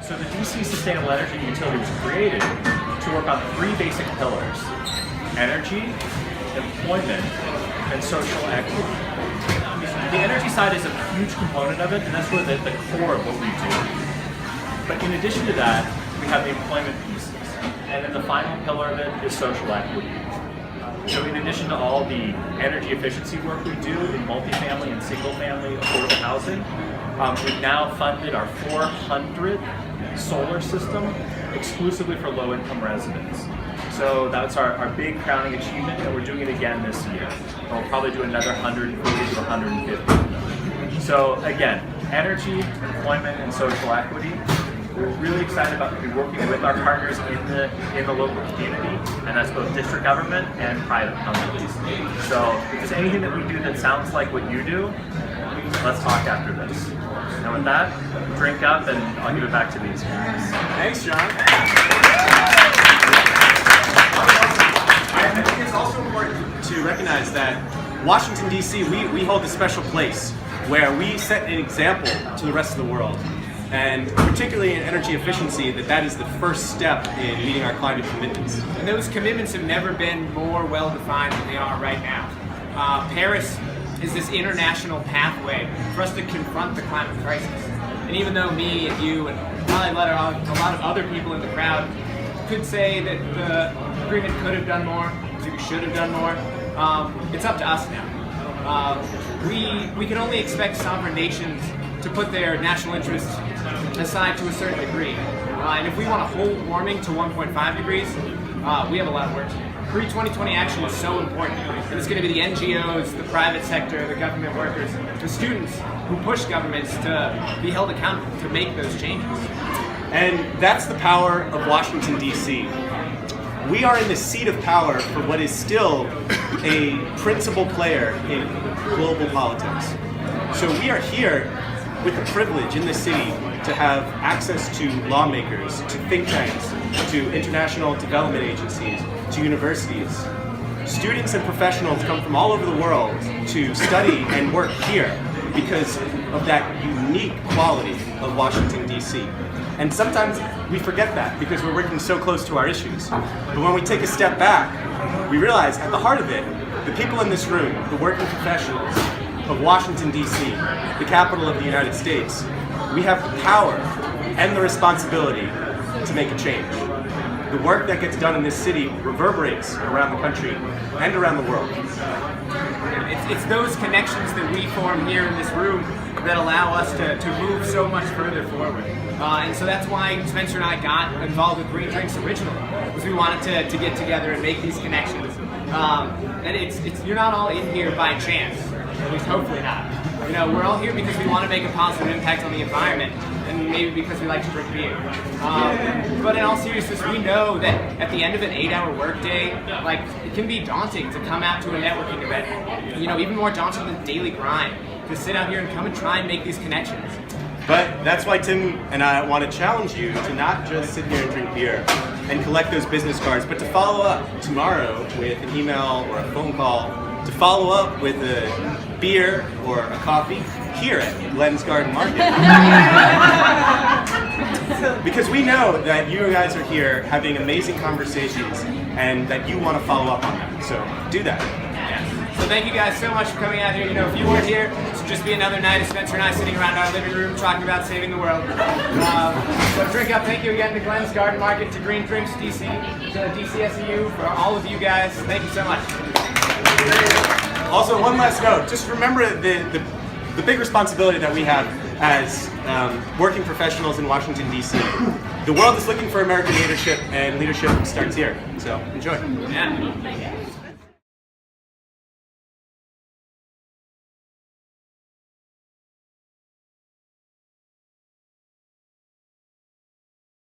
So the DC Sustainable Energy Utility was created to work on three basic pillars: energy, employment, and social equity. The energy side is a huge component of it, and that's really the core of what we do. But in addition to that, we have the employment pieces. And then the final pillar of it is social equity. So in addition to all the energy efficiency work we do in multifamily and single-family affordable housing, we've now funded our 400th solar system exclusively for low-income residents. So that's our big crowning achievement, and we're doing it again this year. And we'll probably do another 140 to 150. So again, energy, employment, and social equity. We're really excited about working with our partners in the local community, and that's both district government and private companies. So if there's anything that we do that sounds like what you do, let's talk after this. And with that, drink up, and I'll give it back to these guys. Thanks, John. I think it's also important to recognize that Washington, D.C., we hold a special place where we set an example to the rest of the world. And particularly in energy efficiency, that is the first step in meeting our climate commitments. And those commitments have never been more well-defined than they are right now. Paris is this international pathway for us to confront the climate crisis. And even though me and you and probably a lot of other people in the crowd could say that the agreement could have done more, we should have done more, it's up to us now. We can only expect sovereign nations to put their national interests aside to a certain degree. And if we want to hold warming to 1.5 degrees, we have a lot of work to do. Pre-2020 action is so important. And it's going to be the NGOs, the private sector, the government workers, the students who push governments to be held accountable to make those changes. And that's the power of Washington, D.C. We are in the seat of power for what is still a principal player in global politics. So we are here with the privilege in the city to have access to lawmakers, to think tanks, to international development agencies, to universities. Students and professionals come from all over the world to study and work here because of that unique quality of Washington, D.C. And sometimes we forget that because we're working so close to our issues. But when we take a step back, we realize at the heart of it, the people in this room, the working professionals of Washington, D.C., the capital of the United States, we have the power and the responsibility to make a change. The work that gets done in this city reverberates around the country and around the world. It's those connections that we form here in this room that allow us to move so much further forward. And so that's why Spencer and I got involved with Green Drinks originally, because we wanted to get together and make these connections. And you're not all in here by chance, at least hopefully not. You know, we're all here because we want to make a positive impact on the environment, and maybe because we like to drink beer. But in all seriousness, we know that at the end of an 8-hour workday, like, it can be daunting to come out to a networking event. You know, even more daunting than the daily grind, to sit out here and come and try and make these connections. But that's why Tim and I want to challenge you to not just sit here and drink beer and collect those business cards, but to follow up tomorrow with an email or a phone call, to follow up with a beer or a coffee here at Glenn's Garden Market. Because we know that you guys are here having amazing conversations and that you want to follow up on them. So do that. So thank you guys so much for coming out here. You know, if you weren't here, this would just be another night of Spencer and I sitting around our living room talking about saving the world. So drink up. Thank you again to Glenn's Garden Market, to Green Drinks DC, to DCSU, for all of you guys. Thank you so much. Also, one last note, just remember the big responsibility that we have as working professionals in Washington, D.C. The world is looking for American leadership, and leadership starts here. So enjoy. Yeah.